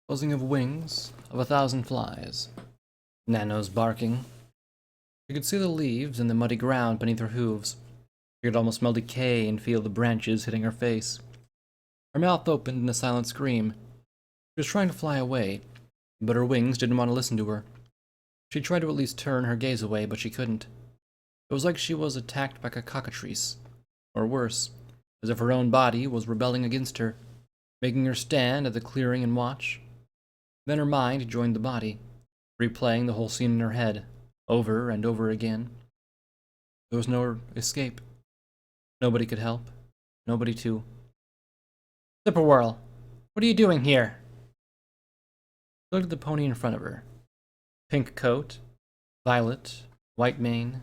Buzzing of wings of 1,000 flies. Nano's barking. She could see the leaves and the muddy ground beneath her hooves. She could almost smell decay and feel the branches hitting her face. Her mouth opened in a silent scream. She was trying to fly away, but her wings didn't want to listen to her. She tried to at least turn her gaze away, but she couldn't. It was like she was attacked by a cockatrice, or worse, as if her own body was rebelling against her, making her stand at the clearing and watch. Then her mind joined the body, replaying the whole scene in her head, over and over again. There was no escape. Nobody could help. Nobody to. Zipperwhirl, what are you doing here? She looked at the pony in front of her. Pink coat, violet, white mane,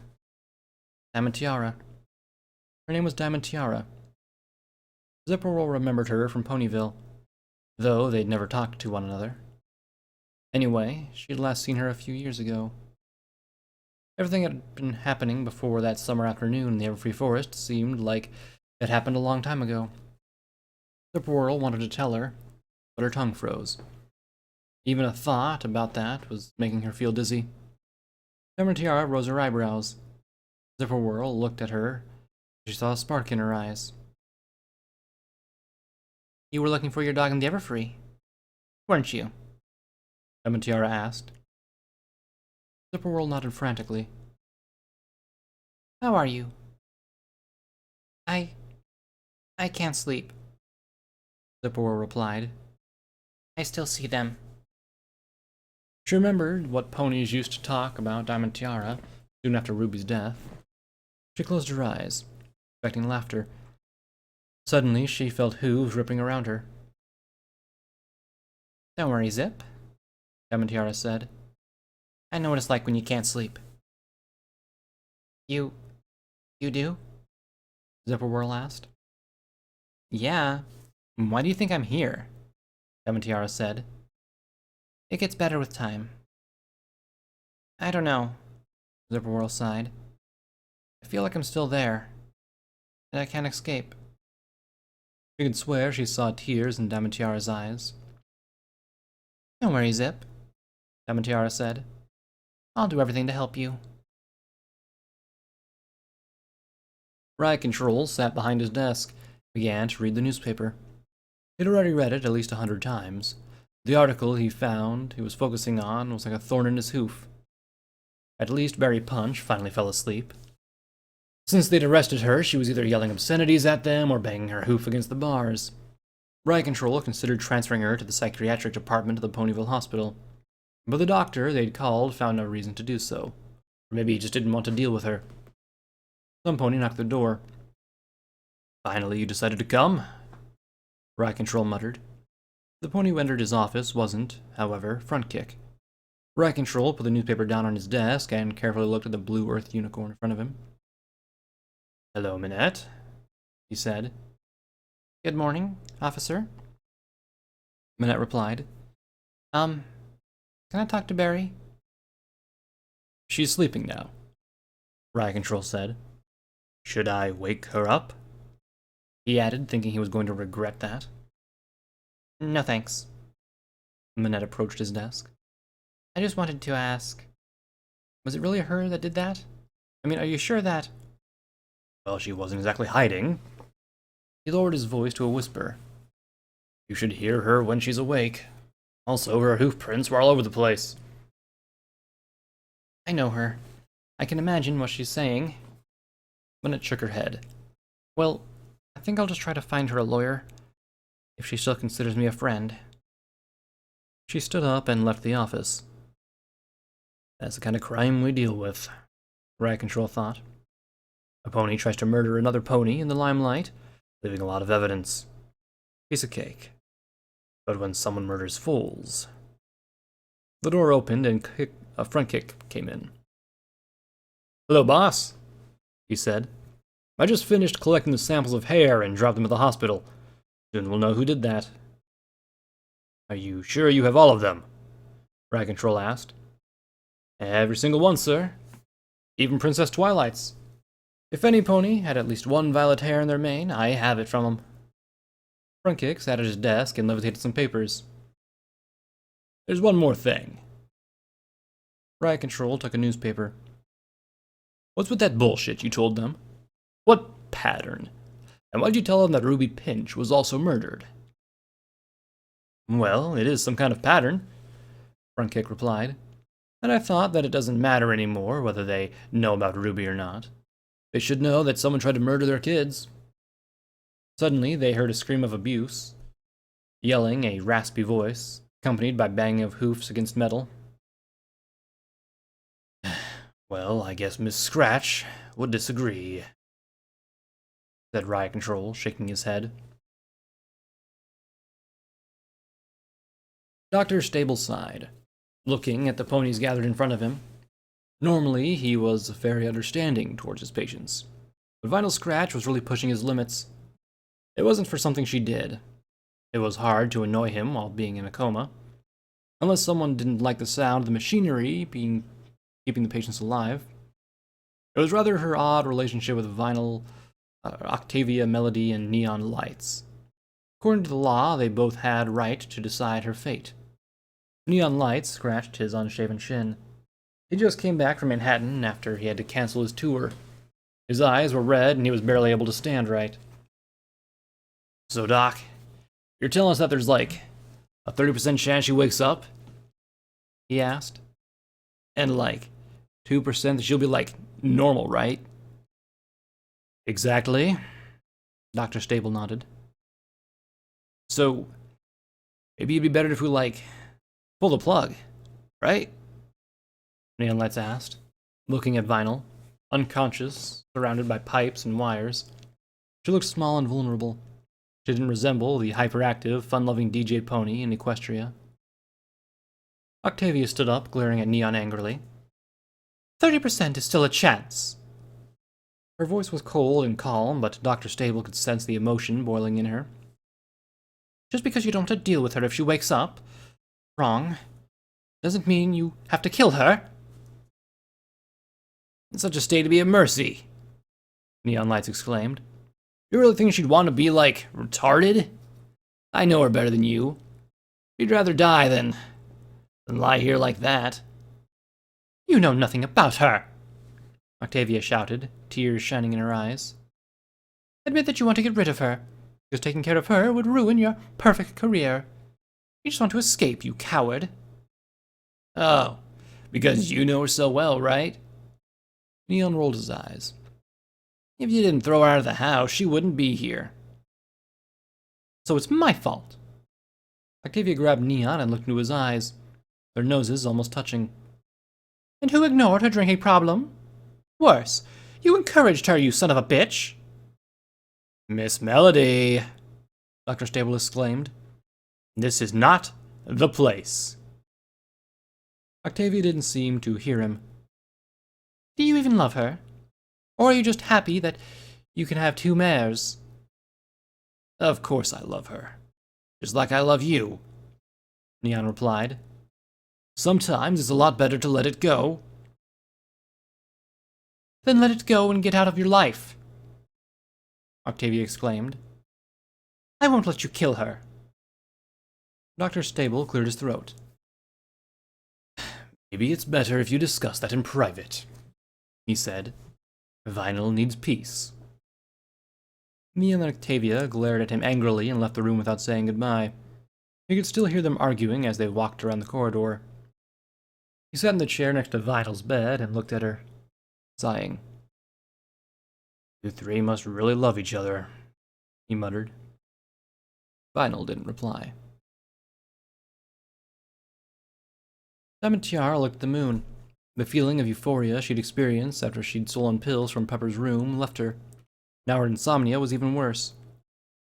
Diamond Tiara. Her name was Diamond Tiara. Zipperwhirl remembered her from Ponyville, though they'd never talked to one another. Anyway, she had last seen her a few years ago. Everything that had been happening before that summer afternoon in the Everfree Forest seemed like it happened a long time ago. Zipperwhirl wanted to tell her, but her tongue froze. Even a thought about that was making her feel dizzy. Diamond Tiara rose her eyebrows. Zipperwhirl looked at her. She saw a spark in her eyes. You were looking for your dog in the Everfree, weren't you? Diamond Tiara asked. Zipperwhirl nodded frantically. How are you? I can't sleep, Zipperwhirl replied. I still see them. She remembered what ponies used to talk about Diamond Tiara soon after Ruby's death. She closed her eyes, expecting laughter. Suddenly, she felt hooves ripping around her. Don't worry, Zip, Diamond Tiara said. I know what it's like when you can't sleep. You do? Zipperwhirl asked. Yeah. Why do you think I'm here? Diamond Tiara said. It gets better with time. I don't know, Zipperwhirl sighed. I feel like I'm still there, and I can't escape. She could swear she saw tears in Diamond Tiara's eyes. Don't worry, Zip, Diamond Tiara said. I'll do everything to help you. Riot Control sat behind his desk, began to read the newspaper. He'd already read it at least 100 times. The article he found he was focusing on was like a thorn in his hoof. At least Barry Punch finally fell asleep. Since they'd arrested her, she was either yelling obscenities at them or banging her hoof against the bars. Riot Control considered transferring her to the psychiatric department of the Ponyville Hospital, but the doctor they'd called found no reason to do so. Or maybe he just didn't want to deal with her. Some pony knocked the door. Finally, you decided to come? Riot Control muttered. The pony who entered his office wasn't, however, Front Kick. Riot Control put the newspaper down on his desk and carefully looked at the blue earth unicorn in front of him. Hello, Minette, he said. Good morning, officer. Minette replied. Can I talk to Barry? She's sleeping now, Riot Control said. Should I wake her up? He added, thinking he was going to regret that. No thanks. Minette approached his desk. I just wanted to ask, was it really her that did that? I mean, are you sure that... Well, she wasn't exactly hiding. He lowered his voice to a whisper. You should hear her when she's awake. Also, her hoof prints were all over the place. I know her. I can imagine what she's saying. Minette shook her head. Well, I think I'll just try to find her a lawyer, if she still considers me a friend. She stood up and left the office. That's the kind of crime we deal with, Riot Control thought. A pony tries to murder another pony in the limelight, leaving a lot of evidence. Piece of cake. But when someone murders fools... The door opened and a Front Kick came in. Hello, boss, he said. I just finished collecting the samples of hair and dropped them at the hospital. Soon we'll know who did that. Are you sure you have all of them? Riot Control asked. Every single one, sir. Even Princess Twilight's. If any pony had at least one violet hair in their mane, I have it from them. Front Kick sat at his desk and levitated some papers. There's one more thing. Riot Control took a newspaper. What's with that bullshit you told them? What pattern? And why'd you tell them that Ruby Pinch was also murdered? Well, it is some kind of pattern, Frontkick replied. And I thought that it doesn't matter anymore whether they know about Ruby or not. They should know that someone tried to murder their kids. Suddenly, they heard a scream of abuse, yelling, a raspy voice, accompanied by banging of hoofs against metal. Well, I guess Miss Scratch would disagree, said Riot Control, shaking his head. Dr. Stable sighed, looking at the ponies gathered in front of him. Normally, he was very understanding towards his patients, but Vinyl Scratch was really pushing his limits. It wasn't for something she did. It was hard to annoy him while being in a coma, unless someone didn't like the sound of the machinery keeping the patients alive. It was rather her odd relationship with Vinyl, Octavia, Melody, and Neon Lights. According to the law, they both had right to decide her fate. Neon Lights scratched his unshaven shin. He just came back from Manhattan after he had to cancel his tour. His eyes were red and he was barely able to stand right. So, Doc, you're telling us that there's like a 30% chance she wakes up? He asked. And like 2% that she'll be like normal, right? Exactly. Dr. Stable nodded. So, maybe it'd be better if we like pull the plug, right? Neon Lights asked, looking at Vinyl, unconscious, surrounded by pipes and wires. She looked small and vulnerable. She didn't resemble the hyperactive, fun-loving DJ pony in Equestria. Octavia stood up, glaring at Neon angrily. 30% is still a chance. Her voice was cold and calm, but Dr. Stable could sense the emotion boiling in her. Just because you don't have to deal with her if she wakes up wrong doesn't mean you have to kill her. In such a state to be a mercy, Neon Lights exclaimed. You really think she'd want to be, like, retarded? I know her better than you. She'd rather die than lie here like that. You know nothing about her, Octavia shouted, tears shining in her eyes. Admit that you want to get rid of her, because taking care of her would ruin your perfect career. You just want to escape, you coward. Oh, because you know her so well, right? Neon rolled his eyes. If you didn't throw her out of the house, she wouldn't be here. So it's my fault. Octavia grabbed Neon and looked into his eyes, their noses almost touching. And who ignored her drinking problem? Worse, you encouraged her, you son of a bitch. Miss Melody, Dr. Stable exclaimed. This is not the place. Octavia didn't seem to hear him. Do you even love her? Or are you just happy that you can have two mares? Of course I love her. Just like I love you, Neon replied. Sometimes it's a lot better to let it go. Then let it go and get out of your life, Octavia exclaimed. I won't let you kill her. Dr. Stable cleared his throat. Maybe it's better if you discuss that in private, he said. Vinyl needs peace. Neon and Octavia glared at him angrily and left the room without saying goodbye. He could still hear them arguing as they walked around the corridor. He sat in the chair next to Vinyl's bed and looked at her, sighing. You three must really love each other, he muttered. Vinyl didn't reply. Diamond Tiara looked at the moon. The feeling of euphoria she'd experienced after she'd stolen pills from Pepper's room left her. Now her insomnia was even worse.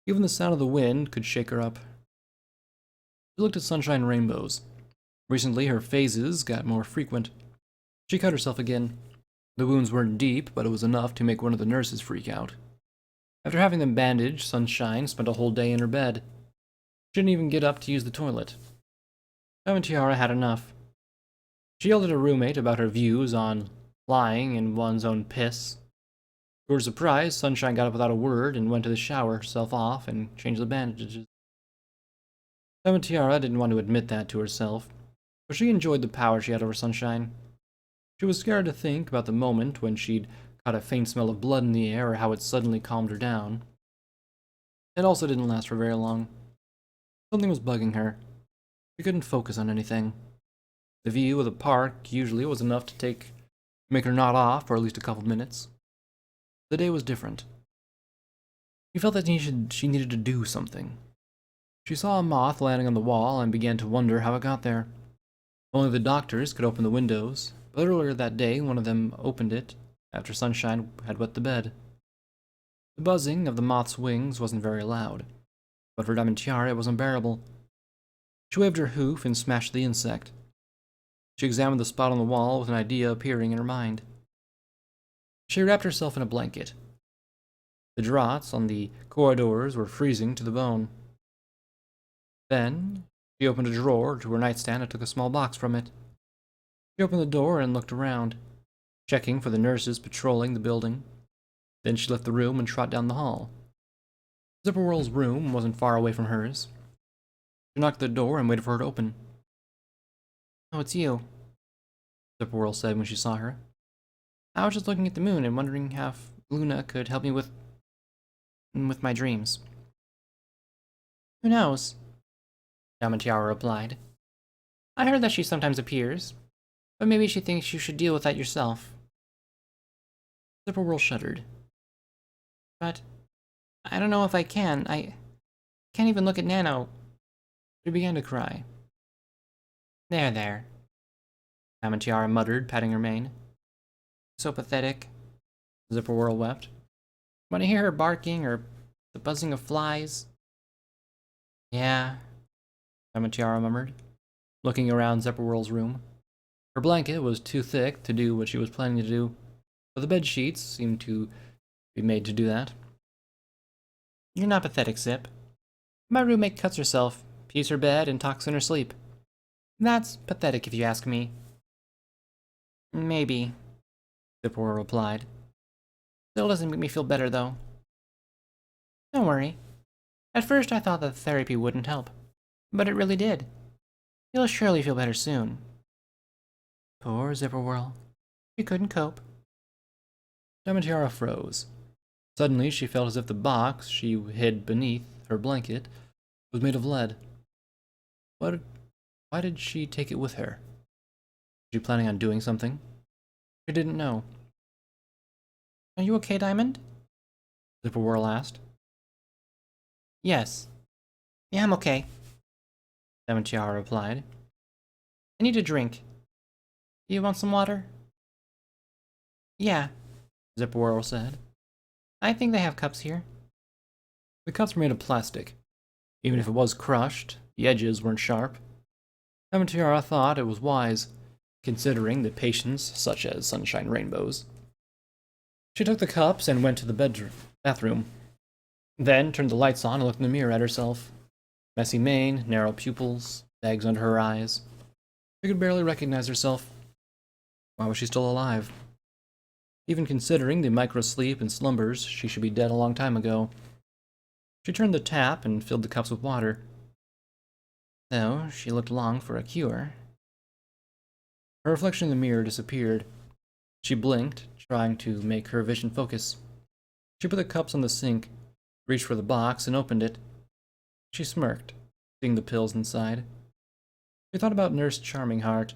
Even the sound of the wind could shake her up. She looked at sunshine and rainbows. Recently, her phases got more frequent. She cut herself again. The wounds weren't deep, but it was enough to make one of the nurses freak out. After having them bandaged, Sunshine spent a whole day in her bed. She didn't even get up to use the toilet. Diamond Tiara had enough. She yelled at her roommate about her views on lying in one's own piss. To her surprise, Sunshine got up without a word and went to the shower, herself off, and changed the bandages. Diamond Tiara didn't want to admit that to herself. but she enjoyed the power she had over Sunshine. She was scared to think about the moment when she'd caught a faint smell of blood in the air or how it suddenly calmed her down. It also didn't last for very long. Something was bugging her. She couldn't focus on anything. The view of the park usually was enough to make her nod off for at least a couple minutes. The day was different. She felt that she needed to do something. She saw a moth landing on the wall and began to wonder how it got there. Only the doctors could open the windows, but earlier that day one of them opened it after Sunshine had wet the bed. The buzzing of the moth's wings wasn't very loud, but for Diamond Tiara it was unbearable. She waved her hoof and smashed the insect. She examined the spot on the wall with an idea appearing in her mind. She wrapped herself in a blanket. The draughts on the corridors were freezing to the bone. Then, she opened a drawer to her nightstand and took a small box from it. She opened the door and looked around, checking for the nurses patrolling the building. Then she left the room and trotted down the hall. Zipperwhirl's room wasn't far away from hers. She knocked at the door and waited for her to open. Oh, it's you, Zipperwhirl said when she saw her. I was just looking at the moon and wondering how Luna could help me with my dreams. Who knows? Diamond Tiara replied. I heard that she sometimes appears, but maybe she thinks you should deal with that yourself. Zipperwhirl shuddered. But I don't know if I can. I can't even look at Nano. She began to cry. There. Diamond Tiara muttered, patting her mane. So pathetic. Zipperwhirl wept. When I hear her barking or the buzzing of flies. Yeah, Diamond Tiara murmured, looking around Zipperwhirl's room. Her blanket was too thick to do what she was planning to do, but the bed sheets seemed to be made to do that. You're not pathetic, Zip. My roommate cuts herself, pees her bed, and talks in her sleep. That's pathetic if you ask me. Maybe, Zipperwhirl replied. Still doesn't make me feel better, though. Don't worry. At first I thought that therapy wouldn't help, but it really did. You'll surely feel better soon. Poor Zipperwhirl. She couldn't cope. Diamond Tiara froze. Suddenly she felt as if the box she hid beneath her blanket was made of lead. Why did she take it with her? Was she planning on doing something? She didn't know. Are you okay, Diamond? Zipperwhirl asked. Yes. Yeah, I'm okay, Diamond Tiara replied. I need a drink. Do you want some water? Yeah, Zipperwhirl said. I think they have cups here. The cups were made of plastic. Even if it was crushed, the edges weren't sharp. Diamond Tiara thought it was wise, considering the patients such as Sunshine Rainbows. She took the cups and went to the bathroom. Then turned the lights on and looked in the mirror at herself. Messy mane, narrow pupils, bags under her eyes. She could barely recognize herself. Why was she still alive? Even considering the micro-sleep and slumbers, she should be dead a long time ago. She turned the tap and filled the cups with water. Though she looked long for a cure. Her reflection in the mirror disappeared. She blinked, trying to make her vision focus. She put the cups on the sink, reached for the box, and opened it. She smirked, seeing the pills inside. She thought about Nurse Charmingheart,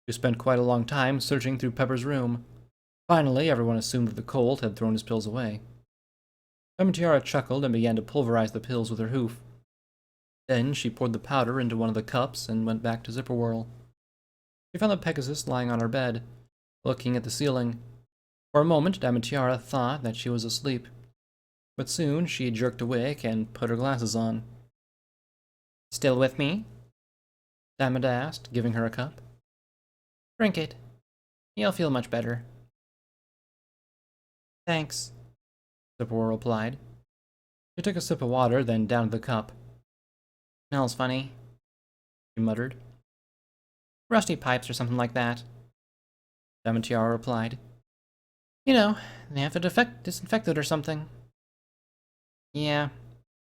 who spent quite a long time searching through Pepper's room. Finally, everyone assumed that the colt had thrown his pills away. Diamond Tiara chuckled and began to pulverize the pills with her hoof. Then she poured the powder into one of the cups and went back to Zipperwhirl. She found the Pegasus lying on her bed, looking at the ceiling. For a moment, Diamond Tiara thought that she was asleep, but soon she jerked awake and put her glasses on. Still with me? Diamond asked, giving her a cup. Drink it. You'll feel much better. Thanks, Zipperwhirl replied. She took a sip of water, then downed the cup. Smells funny, she muttered. Rusty pipes or something like that, Diamond Tiara replied. You know, they have to disinfect it or something. Yeah,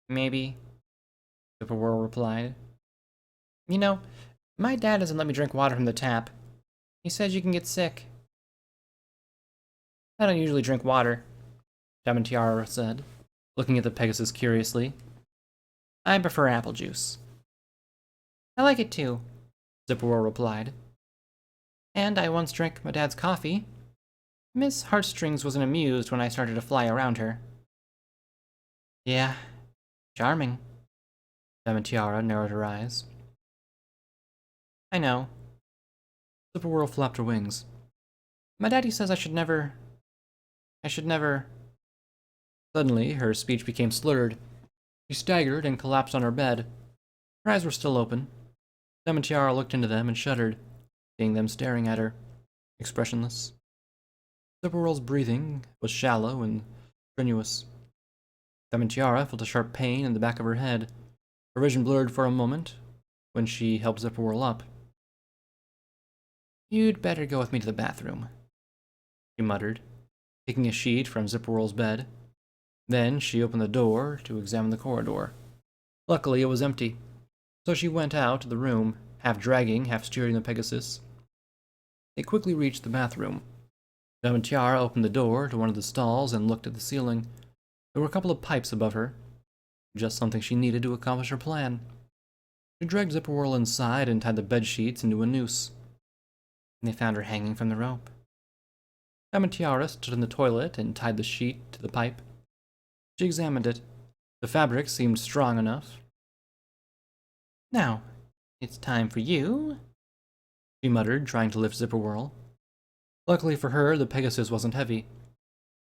maybe, Zipperwhirl replied. You know, My dad doesn't let me drink water from the tap. He says you can get sick. I don't usually drink water, Diamond Tiara said, looking at the Pegasus curiously. I prefer apple juice. I like it too, Zipporah replied. And I once drank my dad's coffee. Miss Heartstrings wasn't amused when I started to fly around her. Yeah, charming. Diamond Tiara narrowed her eyes. I know. Zipporah flapped her wings. My daddy says I should never. Suddenly, her speech became slurred. She staggered and collapsed on her bed. Her eyes were still open. Diamond Tiara looked into them and shuddered, seeing them staring at her, expressionless. Zipporah's breathing was shallow and strenuous. Diamond Tiara felt a sharp pain in the back of her head. Her vision blurred for a moment when she helped Zipporah up. You'd better go with me to the bathroom, she muttered, taking a sheet from Zipporah's bed. Then she opened the door to examine the corridor. Luckily, it was empty, so she went out to the room, half dragging, half steering the Pegasus. They quickly reached the bathroom. Diamond Tiara opened the door to one of the stalls and looked at the ceiling. There were a couple of pipes above her, just something she needed to accomplish her plan. She dragged Zipporah inside and tied the bed sheets into a noose. They found her hanging from the rope. Diamond Tiara stood in the toilet and tied the sheet to the pipe. She examined it. The fabric seemed strong enough. Now, it's time for you, she muttered, trying to lift Zipporah. Luckily for her, the Pegasus wasn't heavy.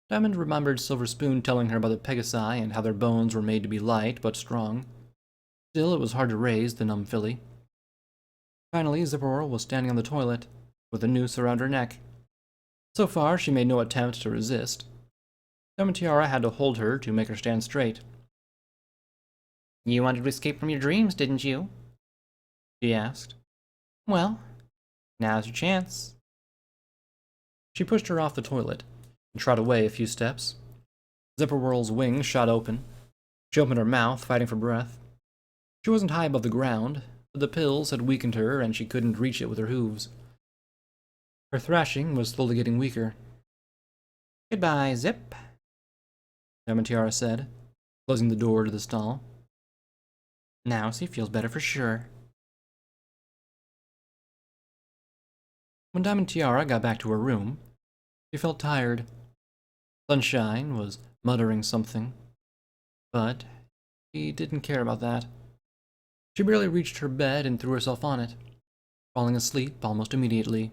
Diamond remembered Silver Spoon telling her about the Pegasi and how their bones were made to be light but strong. Still, it was hard to raise the numb filly. Finally, Zipporah was standing on the toilet, with a noose around her neck. So far, she made no attempt to resist. Diamond Tiara had to hold her to make her stand straight. You wanted to escape from your dreams, didn't you? She asked. Well, now's your chance. She pushed her off the toilet and trod away a few steps. Zipporah's wings shot open. She opened her mouth, fighting for breath. She wasn't high above the ground, but the pills had weakened her and she couldn't reach it with her hooves. Her thrashing was slowly getting weaker. Goodbye, Zip, Diamond Tiara said, closing the door to the stall. Now she feels better for sure. When Diamond Tiara got back to her room, she felt tired. Sunshine was muttering something, but she didn't care about that. She barely reached her bed and threw herself on it, falling asleep almost immediately.